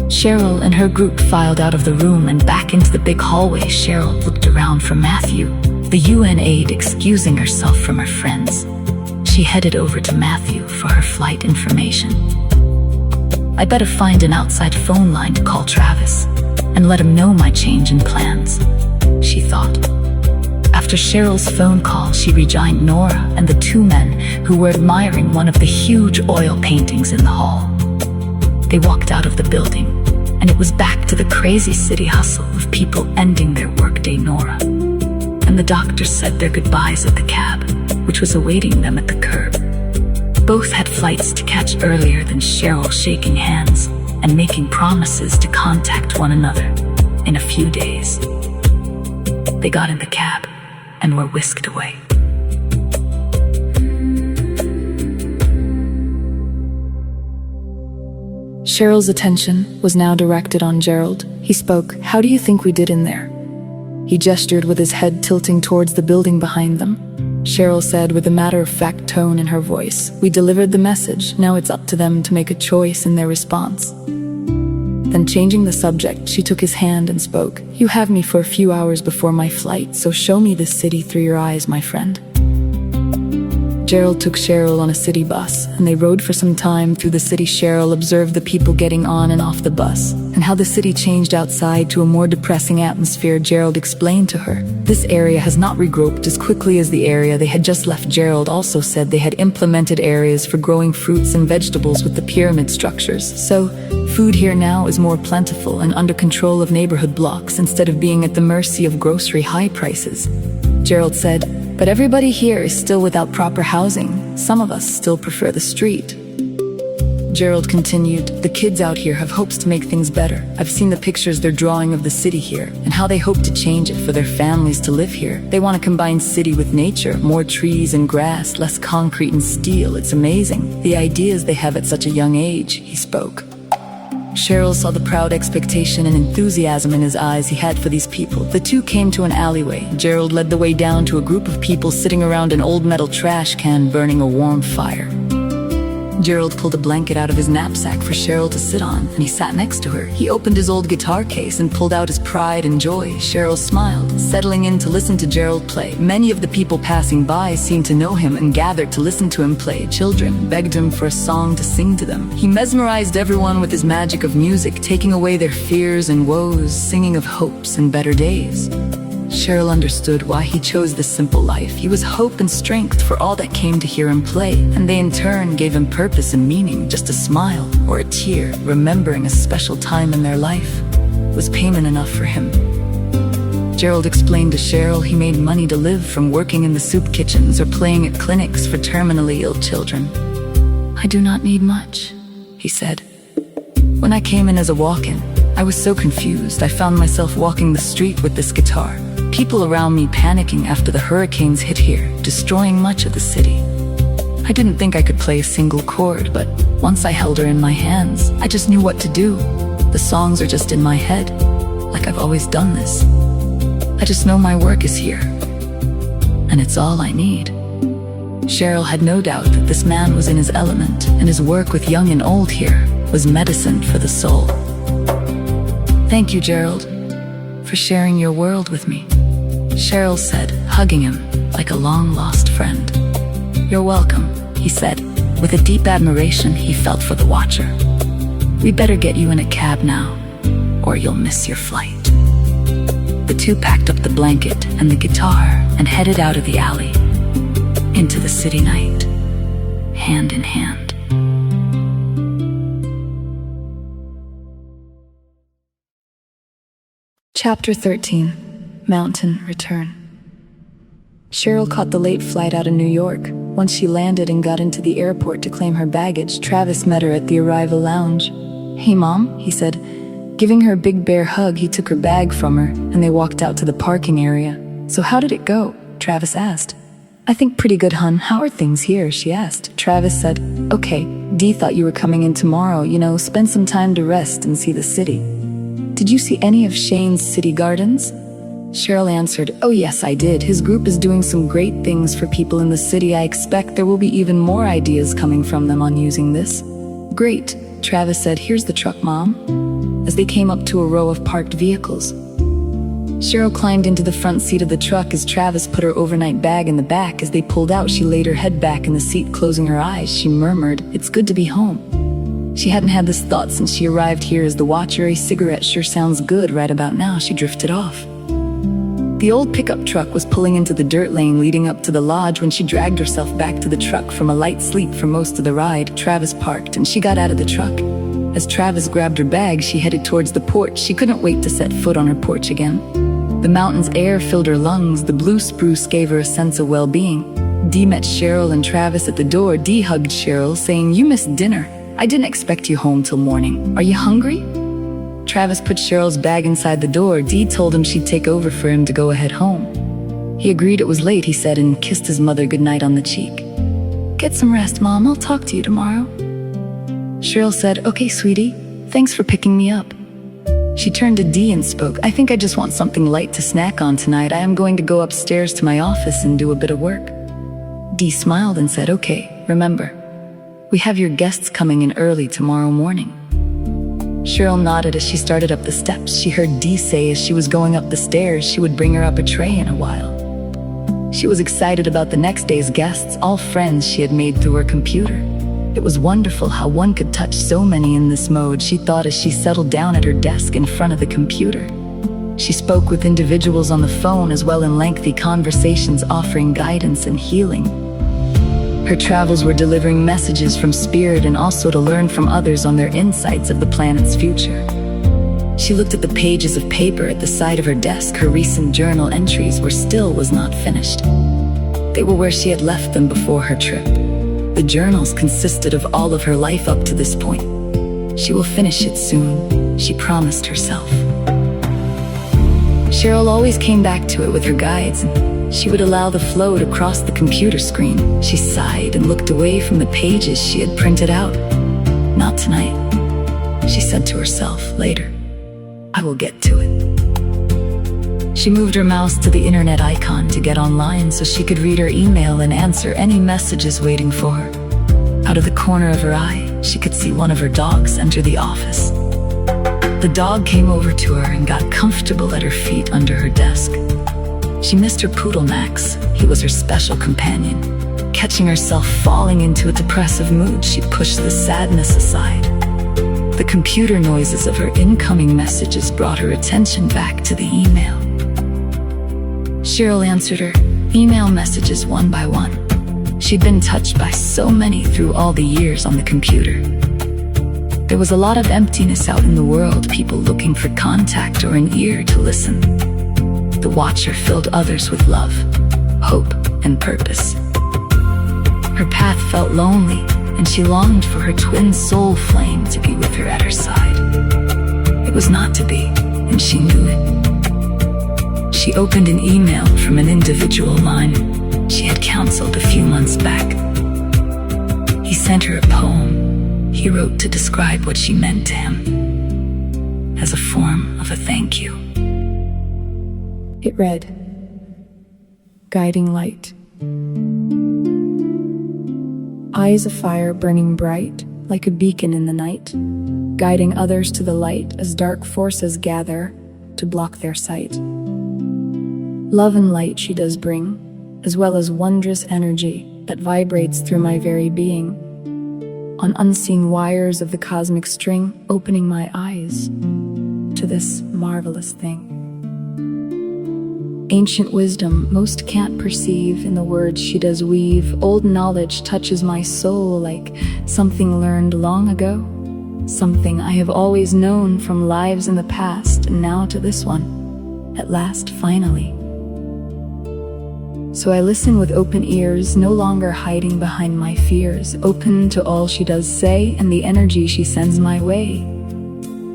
Cheryl and her group filed out of the room and back into the big hallway. Cheryl looked around for Matthew, the UN aide excusing herself from her friends. She headed over to Matthew for her flight information. I better find an outside phone line to call Travis and let him know my change in plans, she thought. After Cheryl's phone call, she rejoined Nora and the two men who were admiring one of the huge oil paintings in the hall. They walked out of the building, and it was back to the crazy city hustle of people ending their workday. Nora and the doctor said their goodbyes at the cab, which was awaiting them at the curb. Both had flights to catch earlier than Cheryl, shaking hands and making promises to contact one another in a few days. They got in the cab and were whisked away. Cheryl's attention was now directed on Gerald. He spoke. How do you think we did in there? He gestured with his head tilting towards the building behind them. Cheryl said with a matter-of-fact tone in her voice, we delivered the message. Now it's up to them to make a choice in their response. Then changing the subject, she took his hand and spoke. "You have me for a few hours before my flight, so show me this city through your eyes, my friend." Gerald took Cheryl on a city bus, and they rode for some time through the city. Cheryl observed the people getting on and off the bus, and how the city changed outside to a more depressing atmosphere. Gerald explained to her, "This area has not regrouped as quickly as the area they had just left." Gerald also said they had implemented areas for growing fruits and vegetables with the pyramid structures, so food here now is more plentiful and under control of neighborhood blocks instead of being at the mercy of grocery high prices. Gerald said, "But everybody here is still without proper housing. Some of us still prefer the street." Gerald continued, "The kids out here have hopes to make things better. I've seen the pictures they're drawing of the city here and how they hope to change it for their families to live here. They want to combine city with nature, more trees and grass, less concrete and steel. It's amazing, the ideas they have at such a young age," he spoke. Cheryl saw the proud expectation and enthusiasm in his eyes he had for these people. The two came to an alleyway. Gerald led the way down to a group of people sitting around an old metal trash can burning a warm fire. Gerald pulled a blanket out of his knapsack for Cheryl to sit on, and he sat next to her. He opened his old guitar case and pulled out his pride and joy. Cheryl smiled, settling in to listen to Gerald play. Many of the people passing by seemed to know him and gathered to listen to him play. Children begged him for a song to sing to them. He mesmerized everyone with his magic of music, taking away their fears and woes, singing of hopes and better days. Cheryl understood why he chose this simple life. He was hope and strength for all that came to hear him play, and they in turn gave him purpose and meaning. Just a smile or a tear, remembering a special time in their life, was payment enough for him. Gerald explained to Cheryl he made money to live from working in the soup kitchens or playing at clinics for terminally ill children. "I do not need much," he said. "When I came in as a walk-in, I was so confused. I found myself walking the street with this guitar. People around me panicking after the hurricanes hit here, destroying much of the city. I didn't think I could play a single chord, but once I held her in my hands, I just knew what to do. The songs are just in my head, like I've always done this. I just know my work is here, and it's all I need." Cheryl had no doubt that this man was in his element, and his work with young and old here was medicine for the soul. "Thank you, Gerald, for sharing your world with me," Cheryl said, hugging him like a long-lost friend. "You're welcome," he said, with a deep admiration he felt for the watcher. "We better get you in a cab now, or you'll miss your flight." The two packed up the blanket and the guitar and headed out of the alley into the city night, hand in hand. Chapter 13. Mountain Return. Cheryl caught the late flight out of New York. Once she landed and got into the airport to claim her baggage, Travis met her at the arrival lounge. "Hey, Mom," he said. Giving her a big bear hug, he took her bag from her, and they walked out to the parking area. "So how did it go?" Travis asked. "I think pretty good, hun. How are things here?" she asked. Travis said, "Okay, Dee thought you were coming in tomorrow, spend some time to rest and see the city." "Did you see any of Shane's city gardens?" Cheryl answered, "Oh yes, I did. His group is doing some great things for people in the city. I expect there will be even more ideas coming from them on using this." "Great," Travis said. "Here's the truck, Mom," as they came up to a row of parked vehicles. Cheryl climbed into the front seat of the truck as Travis put her overnight bag in the back. As they pulled out, she laid her head back in the seat, closing her eyes. She murmured, "It's good to be home." She hadn't had this thought since she arrived here as the watcher. A cigarette sure sounds good right about now. She drifted off. The old pickup truck was pulling into the dirt lane leading up to the lodge when she dragged herself back to the truck from a light sleep for most of the ride. Travis parked and she got out of the truck. As Travis grabbed her bag, she headed towards the porch. She couldn't wait to set foot on her porch again. The mountain's air filled her lungs. The blue spruce gave her a sense of well-being. Dee met Cheryl and Travis at the door. Dee hugged Cheryl, saying, "You missed dinner. I didn't expect you home till morning. Are you hungry?" Travis put Cheryl's bag inside the door. Dee told him she'd take over for him to go ahead home. He agreed it was late, he said, and kissed his mother goodnight on the cheek. "Get some rest, Mom. I'll talk to you tomorrow." Cheryl said, "Okay, sweetie. Thanks for picking me up." She turned to Dee and spoke, "I think I just want something light to snack on tonight. I am going to go upstairs to my office and do a bit of work." Dee smiled and said, "Okay, remember, we have your guests coming in early tomorrow morning." Cheryl nodded as she started up the steps. She heard Dee say as she was going up the stairs she would bring her up a tray in a while. She was excited about the next day's guests, all friends she had made through her computer. It was wonderful how one could touch so many in this mode, she thought as she settled down at her desk in front of the computer. She spoke with individuals on the phone as well in lengthy conversations offering guidance and healing. Her travels were delivering messages from spirit and also to learn from others on their insights of the planet's future. She looked at the pages of paper at the side of her desk. Her recent journal entries was not finished. They were where she had left them before her trip. The journals consisted of all of her life up to this point. She will finish it soon, she promised herself. Cheryl always came back to it with her guides, and she would allow the flow to cross the computer screen. She sighed and looked away from the pages she had printed out. Not tonight, she said to herself. Later, I will get to it. She moved her mouse to the internet icon to get online so she could read her email and answer any messages waiting for her. Out of the corner of her eye, she could see one of her dogs enter the office. The dog came over to her and got comfortable at her feet under her desk. She missed her poodle Max. He was her special companion. Catching herself falling into a depressive mood, she pushed the sadness aside. The computer noises of her incoming messages brought her attention back to the email. Cheryl answered her email messages one by one. She'd been touched by so many through all the years on the computer. There was a lot of emptiness out in the world, people looking for contact or an ear to listen. The watcher filled others with love, hope, and purpose. Her path felt lonely, and she longed for her twin soul flame to be with her at her side. It was not to be, and she knew it. She opened an email from an individual line she had counseled a few months back. He sent her a poem he wrote to describe what she meant to him, as a form of a thank you. It read, "Guiding light. Eyes of fire burning bright, like a beacon in the night, guiding others to the light as dark forces gather to block their sight. Love and light she does bring, as well as wondrous energy that vibrates through my very being, on unseen wires of the cosmic string, opening my eyes to this marvelous thing. Ancient wisdom most can't perceive in the words she does weave. Old knowledge touches my soul like something learned long ago, something I have always known from lives in the past, and now to this one, at last, finally. So I listen with open ears, no longer hiding behind my fears, open to all she does say and the energy she sends my way.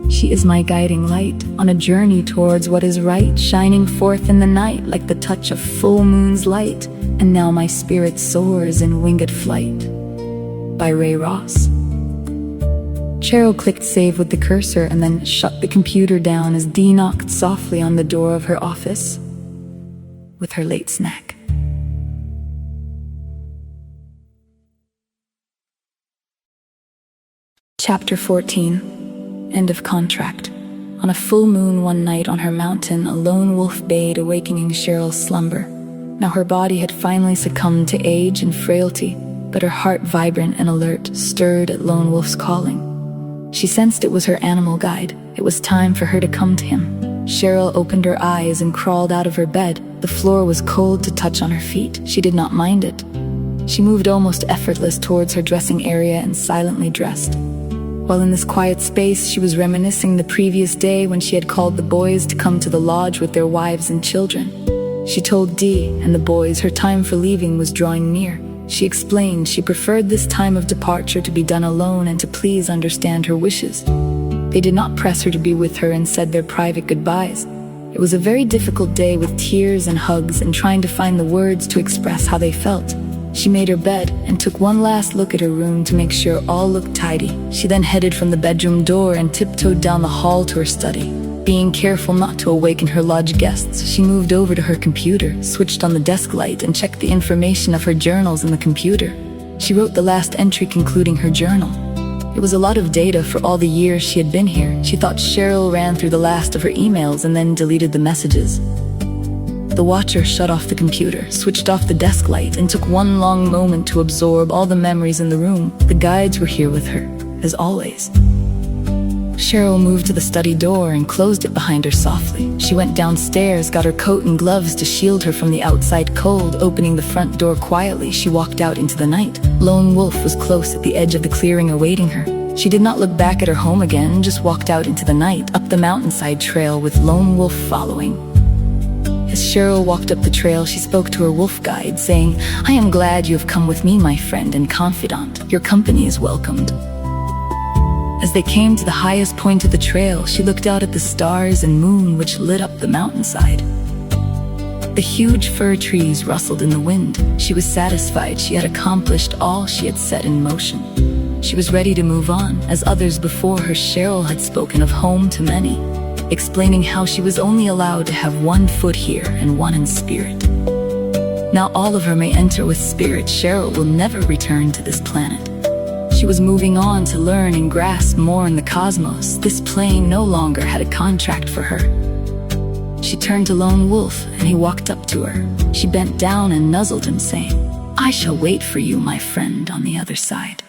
She is my guiding light on a journey towards what is right, shining forth in the night like the touch of full moon's light. And now my spirit soars in winged flight. By Ray Ross. Cheryl clicked save with the cursor and then shut the computer down as Dee knocked softly on the door of her office with her late snack. Chapter 14. End of contract. On a full moon one night on her mountain, a lone wolf bayed, awakening Cheryl's slumber. Now her body had finally succumbed to age and frailty, but her heart, vibrant and alert, stirred at lone wolf's calling. She sensed it was her animal guide. It was time for her to come to him. Cheryl opened her eyes and crawled out of her bed. The floor was cold to touch on her feet. She did not mind it. She moved almost effortless towards her dressing area and silently dressed. While in this quiet space, she was reminiscing the previous day when she had called the boys to come to the lodge with their wives and children. She told Dee and the boys her time for leaving was drawing near. She explained she preferred this time of departure to be done alone and to please understand her wishes. They did not press her to be with her and said their private goodbyes. It was a very difficult day with tears and hugs and trying to find the words to express how they felt. She made her bed and took one last look at her room to make sure all looked tidy. She then headed from the bedroom door and tiptoed down the hall to her study. Being careful not to awaken her lodge guests, she moved over to her computer, switched on the desk light, and checked the information of her journals in the computer. She wrote the last entry concluding her journal. It was a lot of data for all the years she had been here. She thought Cheryl ran through the last of her emails and then deleted the messages. The watcher shut off the computer, switched off the desk light, and took one long moment to absorb all the memories in the room. The guides were here with her, as always. Cheryl moved to the study door and closed it behind her softly. She went downstairs, got her coat and gloves to shield her from the outside cold. Opening the front door quietly, she walked out into the night. Lone Wolf was close at the edge of the clearing awaiting her. She did not look back at her home again, just walked out into the night, up the mountainside trail with Lone Wolf following. As Cheryl walked up the trail, she spoke to her wolf guide, saying, "I am glad you have come with me, my friend and confidant. Your company is welcomed." As they came to the highest point of the trail, she looked out at the stars and moon which lit up the mountainside. The huge fir trees rustled in the wind. She was satisfied she had accomplished all she had set in motion. She was ready to move on. As others before her, Cheryl had spoken of home to many, explaining how she was only allowed to have one foot here and one in spirit. Now all of her may enter with spirit. Cheryl will never return to this planet. She was moving on to learn and grasp more in the cosmos. This plane no longer had a contract for her. She turned to Lone Wolf, and he walked up to her. She bent down and nuzzled him, saying, "I shall wait for you, my friend, on the other side."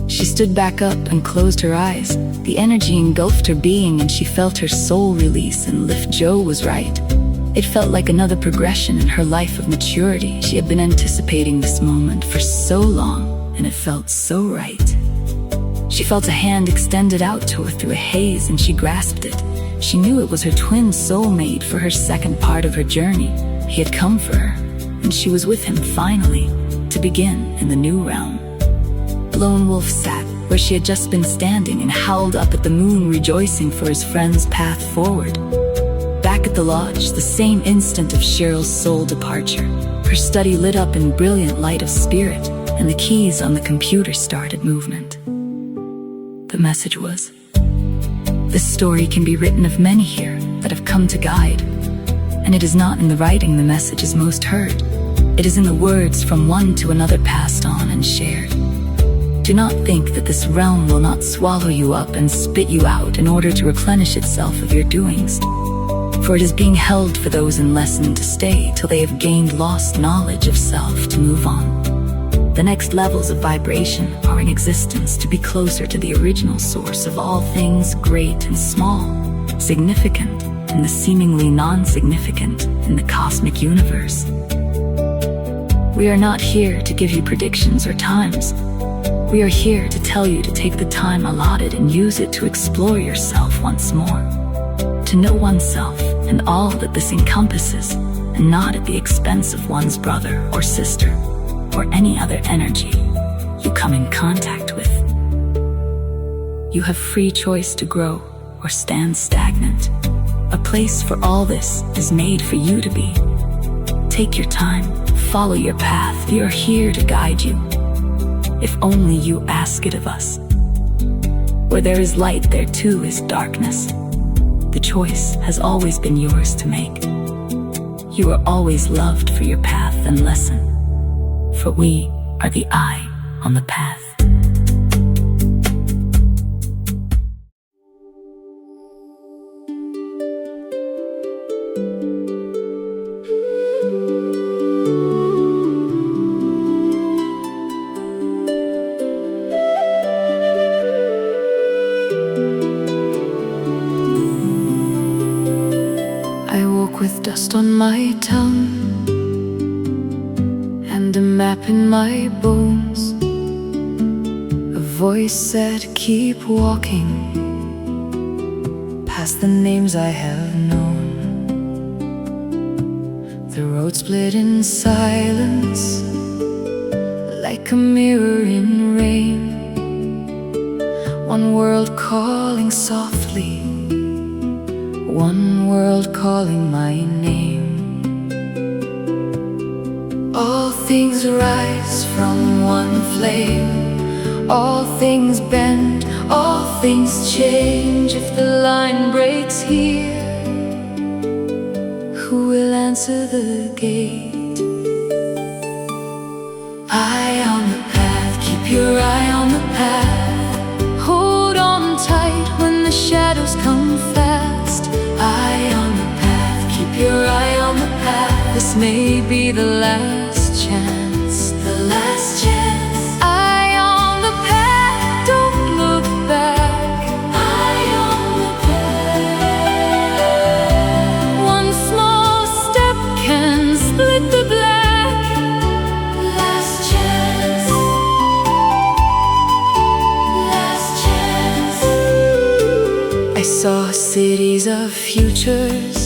She stood back up and closed her eyes. The energy engulfed her being, and she felt her soul release and lift. Joe was right. It felt like another progression in her life of maturity. She had been anticipating this moment for so long, and it felt so right. She felt a hand extended out to her through a haze, and she grasped it. She knew it was her twin soulmate for her second part of her journey. He had come for her, and she was with him finally, to begin in the new realm. Lone Wolf sat where she had just been standing and howled up at the moon, rejoicing for his friend's path forward. Back at the lodge, the same instant of Cheryl's soul departure, her study lit up in brilliant light of spirit, and the keys on the computer started movement. The message was, "This story can be written of many here that have come to guide, and it is not in the writing the message is most heard. It is in the words from one to another passed on and shared. Do not think that this realm will not swallow you up and spit you out in order to replenish itself of your doings. For it is being held for those in lesson to stay till they have gained lost knowledge of self to move on. The next levels of vibration are in existence to be closer to the original source of all things great and small, significant and the seemingly non-significant in the cosmic universe. We are not here to give you predictions or times. We are here to tell you to take the time allotted and use it to explore yourself once more, to know oneself and all that this encompasses, and not at the expense of one's brother or sister or any other energy you come in contact with. You have free choice to grow or stand stagnant. A place for all this is made for you to be. Take your time, follow your path. We are here to guide you, if only you ask it of us. Where there is light, there too is darkness. The choice has always been yours to make. You are always loved for your path and lesson, for we are the eye on the path. With dust on my tongue and a map in my bones, a voice said, keep walking past the names I have known. The road split in silence like a mirror in rain. One world calling softly, one world calling my name. All things rise from one flame, all things bend, all things change. If the line breaks here, who will answer the gate? Eye on the path, keep your eye on the path. shadows come fast. Eye on the path, keep your eye on the path. This may be the last chance, the last chance. Eye on the path, don't look back. Eye on the path. One small step can split the black. Last chance, last chance. I saw cities of futures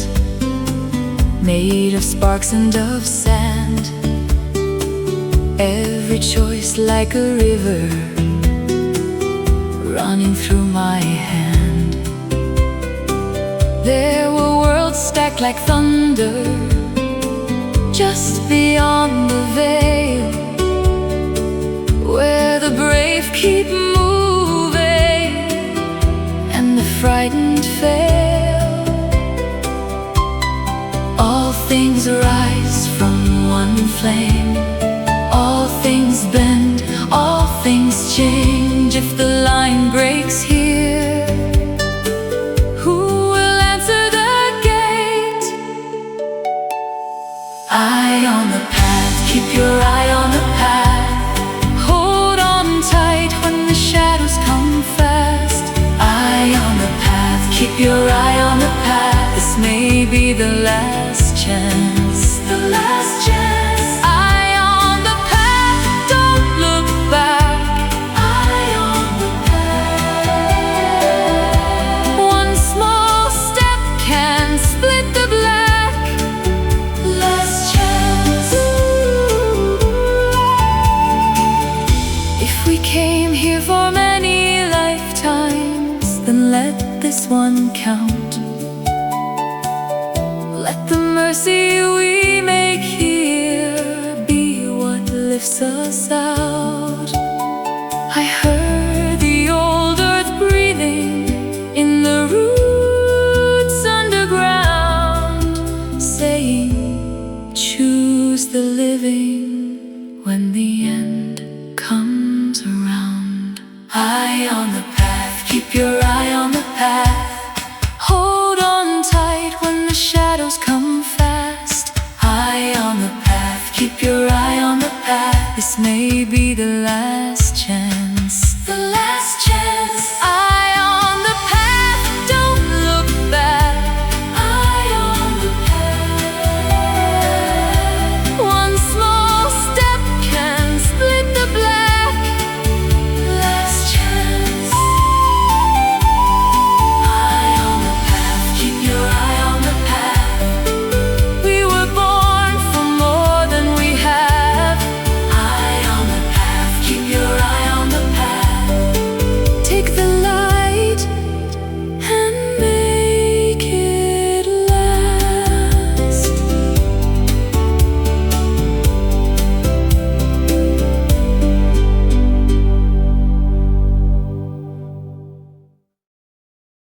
made of sparks and of sand. Every choice like a river running through my hand. There were worlds stacked like thunder just beyond the veil, where the brave keep moving and the frightened fail. All things rise from one flame. All things bend, all things change. If the line breaks here, who will answer the gate? Eye on the path, keep your eye on the path. Hold on tight when the shadows come fast. Eye on the path, keep your eye on the path. This may be the last chance, the last chance. Eye on the path, don't look back. Eye on the path. One small step can split the black. Last chance. If we came here for many lifetimes, then let this one count. Let the mercy we make here be what lifts us out. I heard the old earth breathing in the roots underground, saying, choose the living when the end comes around. Eye on the path, keep your eye on the path. Hold on tight when the shadows come fast. Eye on the path, keep your eye on the path. This may be the last